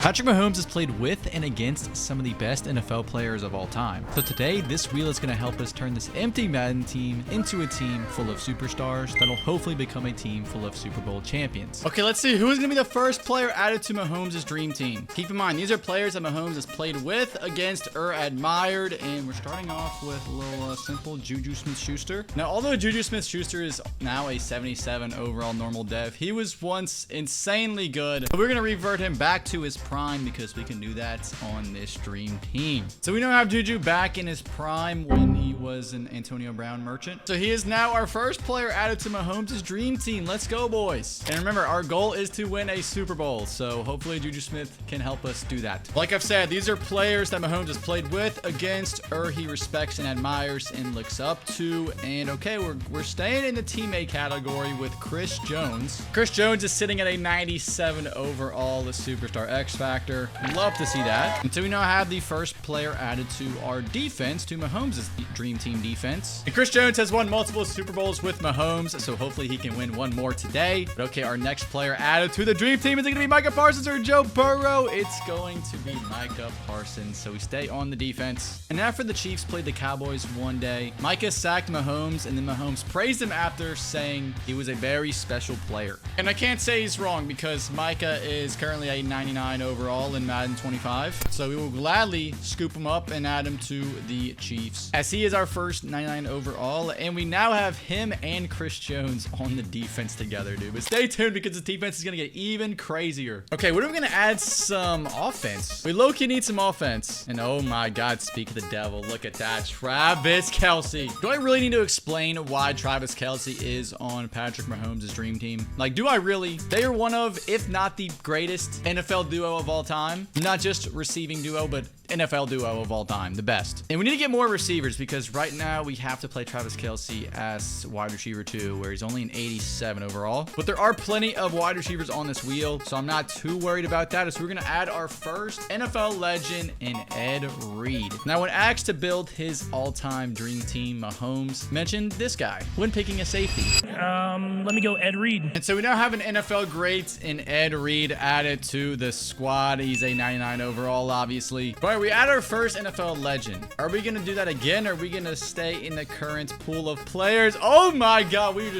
Patrick Mahomes has played with and against some of the best NFL players of all time. So today, this wheel is going to help us turn this empty Madden team into a team full of superstars that'll hopefully become a team full of Super Bowl champions. Okay, let's see who's going to be the first player added to Mahomes' dream team. Keep in mind, these are players that Mahomes has played with, against, or admired, and we're starting off with a little simple Juju Smith-Schuster. Now, although Juju Smith-Schuster is now a 77 overall normal dev, he was once insanely good, but we're going to revert him back to his prime because we can do that on this dream team. So we now have Juju back in his prime when he was an Antonio Brown merchant. So he is now our first player added to Mahomes' dream team. Let's go, boys. And remember, our goal is to win a Super Bowl. So hopefully Juju Smith can help us do that. Like I've said, these are players that Mahomes has played with, against, or he respects and admires and looks up to. And okay, we're staying in the teammate category with Chris Jones. Chris Jones is sitting at a 97 overall, the superstar X Factor. Love to see that. And so we now have the first player added to our defense, to Mahomes' dream team defense. And Chris Jones has won multiple Super Bowls with Mahomes, so hopefully he can win one more today. But okay, our next player added to the dream team, is it going to be Micah Parsons or Joe Burrow? It's going to be Micah Parsons, so we stay on the defense. And after the Chiefs played the Cowboys one day, Micah sacked Mahomes, and then Mahomes praised him after, saying he was a very special player. And I can't say he's wrong because Micah is currently a 99 overall in Madden 25. So we will gladly scoop him up and add him to the Chiefs, as he is our first 99 overall. And we now have him and Chris Jones on the defense together, dude. But stay tuned because the defense is going to get even crazier. Okay, what are we going to add? Some offense. We low-key need some offense. And oh my God, speak of the devil. Look at that. Travis Kelce. Do I really need to explain why Travis Kelce is on Patrick Mahomes' dream team? Like, do I really? They are one of, if not the greatest NFL duo of all time. Not just receiving duo, but NFL duo of all time, the best. And we need to get more receivers because right now we have to play Travis Kelce as wide receiver 2, where he's only an 87 overall. But there are plenty of wide receivers on this wheel, so I'm not too worried about that. So we're gonna add our first NFL legend in Ed Reed. Now, when asked to build his all-time dream team, Mahomes mentioned this guy when picking a safety. Let me go Ed Reed. And so we now have an NFL great in Ed Reed added to the squad. He's a 99 overall, obviously. But we add our first NFL legend. Are we gonna do that again? Or are we gonna stay in the current pool of players? Oh my God, we're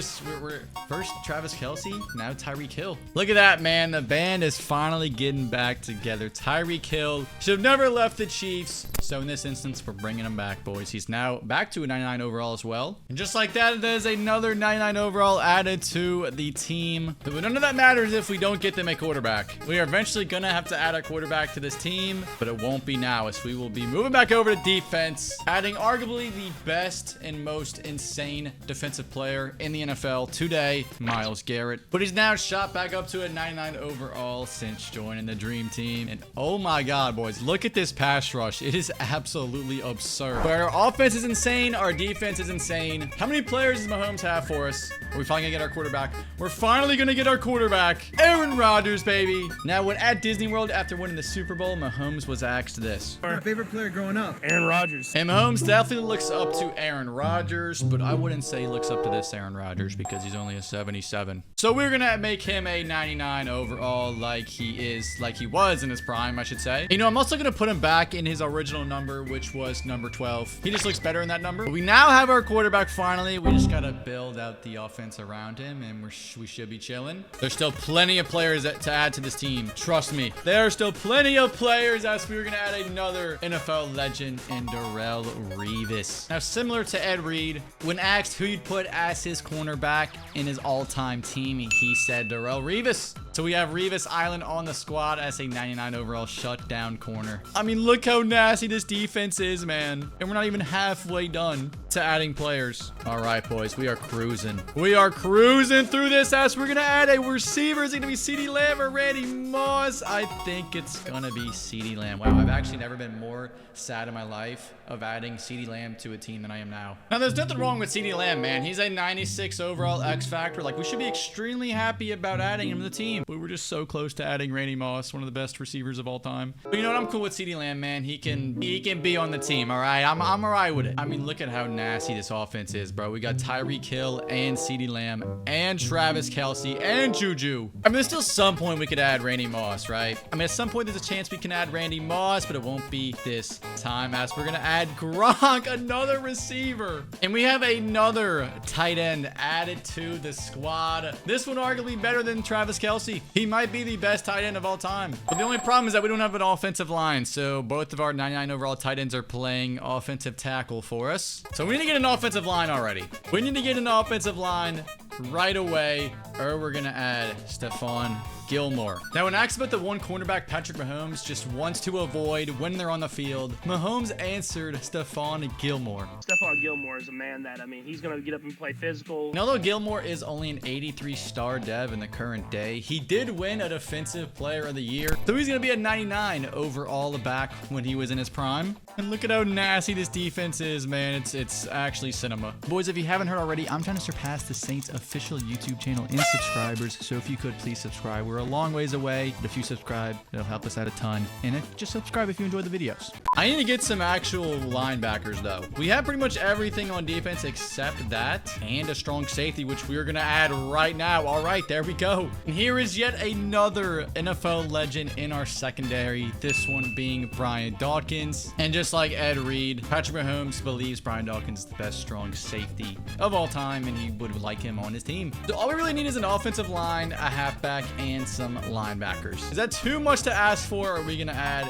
first Travis Kelce, now Tyreek Hill. Look at that, man. The band is finally getting back together. Tyreek Hill should have never left the Chiefs. So in this instance, we're bringing him back, boys. He's now back to a 99 overall as well. And just like that, there's another 99 overall added to the team. But none of that matters if we don't get them a quarterback. We are eventually gonna have to add a quarterback to this team, but it won't be now, as we will be moving back over to defense, adding arguably the best and most insane defensive player in the NFL today, Myles Garrett. But he's now shot back up to a 99 overall since joining the dream team. And oh my God, boys, look at this pass rush. It is absolutely absurd. But our offense is insane. Our defense is insane. How many players does Mahomes have for us? Are we finally gonna get our quarterback? We're finally gonna get our quarterback. Aaron Rodgers, baby. Now, when at Disney World after winning the Super Bowl, Mahomes was asked this. My favorite player growing up? Aaron Rodgers. And Mahomes definitely looks up to Aaron Rodgers, but I wouldn't say he looks up to this Aaron Rodgers because he's only a 77. So we're gonna make him a 99 overall like he was in his prime, I should say. You know, I'm also gonna put him back in his original number, which was number 12. He just looks better in that number. But we now have our quarterback finally. We just gotta build out the offense around him, and we should be chilling. There's still plenty of players to add to this team. Trust me. There are still plenty of players, as we were gonna add another NFL legend in Darrelle Revis. Now, similar to Ed Reed, when asked who you'd put as his cornerback in his all-time team, he said Darrelle Revis. So we have Revis Island on the squad as a 99 overall shutdown corner. I mean, look how nasty this defense is, man. And we're not even halfway done to adding players. All right, boys, we are cruising. We are cruising through this as we're gonna add a receiver. Is it gonna be CeeDee Lamb or Randy Moss? I think it's gonna be CeeDee Lamb. Wow, I've actually never been more sad in my life of adding CeeDee Lamb to a team than I am now. Now, there's nothing wrong with CeeDee Lamb, man. He's a 96 overall X Factor. Like, we should be extremely happy about adding him to the team. We were just so close to adding Randy Moss, one of the best receivers of all time. But you know what? I'm cool with CeeDee Lamb, man. He can be on the team, all right? I'm all right with it. I mean, look at how nasty this offense is, bro. We got Tyreek Hill and CeeDee Lamb and Travis Kelce and Juju. I mean, there's still some point we could add Randy Moss, right? I mean, at some point there's a chance we can add Randy Moss, but it won't be this time, as we're gonna add Gronk, another receiver. And we have another tight end added to the squad. This one arguably better than Travis Kelce. He might be the best tight end of all time. But the only problem is that we don't have an offensive line, so both of our 99 overall tight ends are playing offensive tackle for us. So we need to get an offensive line already. We need to get an offensive line right away, or we're gonna add Stephon Gilmore. Now, when asked about the one cornerback Patrick Mahomes just wants to avoid when they're on the field, Mahomes answered Stephon Gilmore. Stephon Gilmore is a man that, I mean, he's going to get up and play physical. And although Gilmore is only an 83 star dev in the current day, he did win a Defensive Player of the Year. So he's going to be a 99 overall back when he was in his prime. And look at how nasty this defense is, man. It's actually cinema. Boys, if you haven't heard already, I'm trying to surpass the Saints official YouTube channel in subscribers. So if you could, please subscribe. We're a long ways away, but if you subscribe, it'll help us out a ton. And just subscribe if you enjoy the videos. I need to get some actual linebackers, though. We have pretty much everything on defense except that, and a strong safety, which we're going to add right now. All right, there we go. And here is yet another NFL legend in our secondary, this one being Brian Dawkins. And just like Ed Reed, Patrick Mahomes believes Brian Dawkins is the best strong safety of all time, and he would like him on his team. So all we really need is an offensive line, a halfback, and some linebackers. Is that too much to ask for, or are we going to add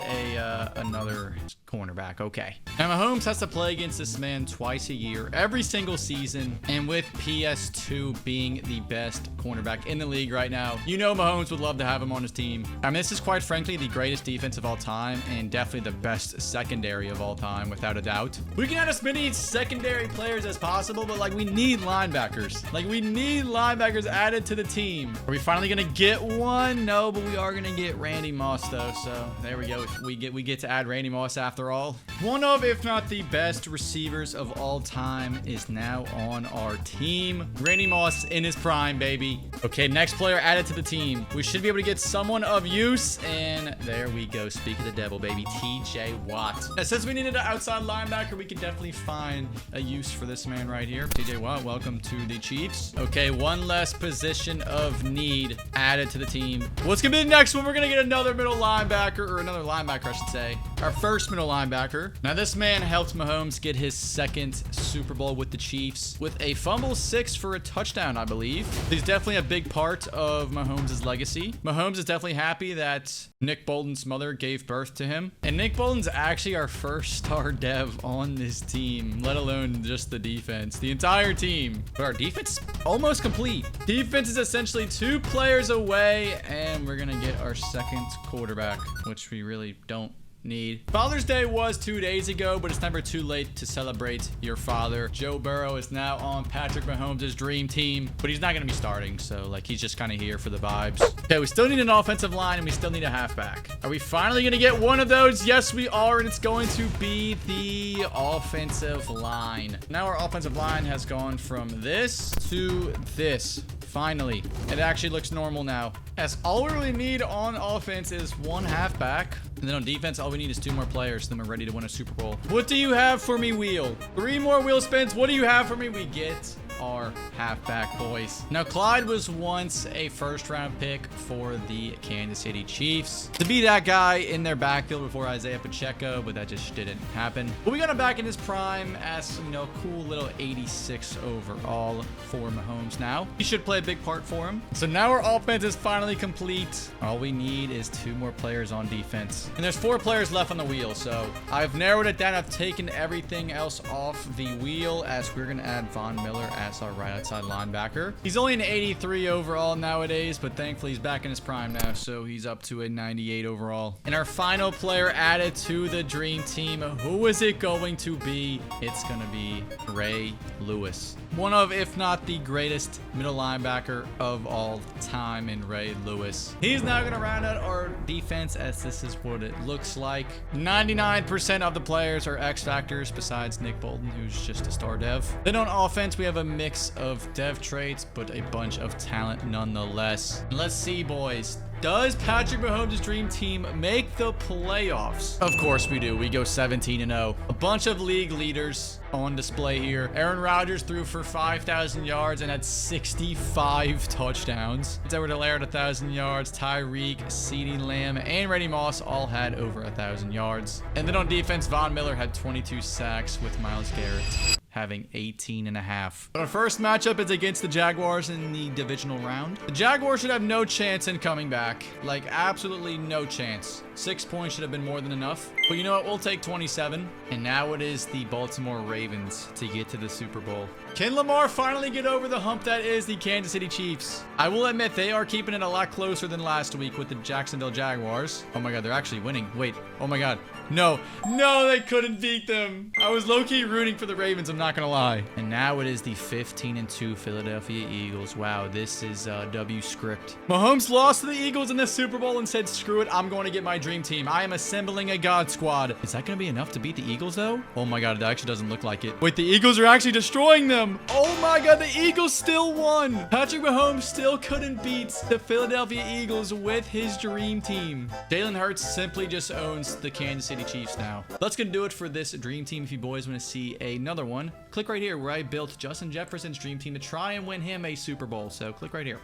another cornerback? Okay. Now, Mahomes has to play against this man twice a year, every single season, and with PS2 being the best cornerback in the league right now, you know Mahomes would love to have him on his team. I mean, this is quite frankly the greatest defense of all time, and definitely the best secondary of all time, without a doubt. We can add as many secondary players as possible, but like, we need linebackers. Like, we need linebackers added to the team. Are we finally gonna get one? No, but we are gonna get Randy Moss though, so there we go. We get to add Randy Moss after all. One of, if not the best receivers of all time is now on our team. Randy Moss in his prime, baby. Okay, next player added to the team. We should be able to get someone of use, and there we go. Speak of the devil, baby. TJ Watt. Now, since we needed an outside linebacker, we could definitely find a use for this man right here. TJ Watt, welcome to the Chiefs. Okay, one less position of need added to the team. What's gonna be the next one? We're gonna get another middle linebacker, or another linebacker, I should say. Our first middle linebacker. Now, this man helped Mahomes get his second Super Bowl with the Chiefs with a fumble 6 for a touchdown, I believe. He's definitely a big part of Mahomes' legacy. Mahomes is definitely happy that Nick Bolton's mother gave birth to him. And Nick Bolton's actually our first star dev on this team, let alone just the defense. The entire team. But our defense almost complete. Defense is essentially 2 players away, and we're gonna get our second quarterback, which we really don't need. Father's Day was 2 days ago, but it's never too late to celebrate your father. Joe Burrow is now on Patrick Mahomes' dream team, but he's not going to be starting, so like, he's just kind of here for the vibes. Okay, we still need an offensive line, and we still need a halfback. Are we finally going to get one of those? Yes, we are, and it's going to be the offensive line. Now our offensive line has gone from this to this. Finally, it actually looks normal now. As all we really need on offense is one halfback. And then on defense, all we need is 2 more players. Then we're ready to win a Super Bowl. What do you have for me, Wheel? 3 more wheel spins. What do you have for me? We get our halfback, boys. Now, Clyde was once a first-round pick for the Kansas City Chiefs to be that guy in their backfield before Isaiah Pacheco, but that just didn't happen. But we got him back in his prime as, you know, cool little 86 overall for Mahomes now. He should play a big part for him. So now our offense is finally complete. All we need is 2 more players on defense. And there's 4 players left on the wheel, so I've narrowed it down. I've taken everything else off the wheel, as we're going to add Von Miller as our right outside linebacker. He's only an 83 overall nowadays, but thankfully he's back in his prime now, so he's up to a 98 overall. And our final player added to the dream team, who is it going to be? It's going to be Ray Lewis. One of, if not the greatest middle linebacker of all time in Ray Lewis. He's now going to round out our defense, as this is what it looks like. 99% of the players are X factors besides Nick Bolton, who's just a star dev. Then on offense, we have a mix of dev traits, but a bunch of talent nonetheless. And let's see, boys. Does Patrick Mahomes' dream team make the playoffs? Of course we do. We go 17-0. A bunch of league leaders on display here. Aaron Rodgers threw for 5,000 yards and had 65 touchdowns. Edward-Helaire had 1,000 yards. Tyreek, CeeDee Lamb, and Randy Moss all had over 1,000 yards. And then on defense, Von Miller had 22 sacks with Myles Garrett having 18.5. But our first matchup is against the Jaguars in the divisional round. The Jaguars should have no chance in coming back. Like, absolutely no chance. 6 points should have been more than enough. But you know what? We'll take 27. And now it is the Baltimore Ravens to get to the Super Bowl. Can Lamar finally get over the hump that is the Kansas City Chiefs? I will admit they are keeping it a lot closer than last week with the Jacksonville Jaguars. Oh my God, they're actually winning. Wait, oh my God. No, they couldn't beat them. I was low-key rooting for the Ravens, I'm not gonna lie. And now it is the 15-2 Philadelphia Eagles. Wow, this is W script. Mahomes lost to the Eagles in the Super Bowl and said, screw it, I'm going to get my dream team. I am assembling a God squad. Is that gonna be enough to beat the Eagles though? Oh my God, it actually doesn't look like it. Wait, the Eagles are actually destroying them. Oh my God, the Eagles still won. Patrick Mahomes still couldn't beat the Philadelphia Eagles with his dream team. Jalen Hurts simply just owns the Kansas City Chiefs now. That's gonna do it for this dream team. If you boys want to see another one, click right here where I built Justin Jefferson's dream team to try and win him a Super Bowl. So click right here.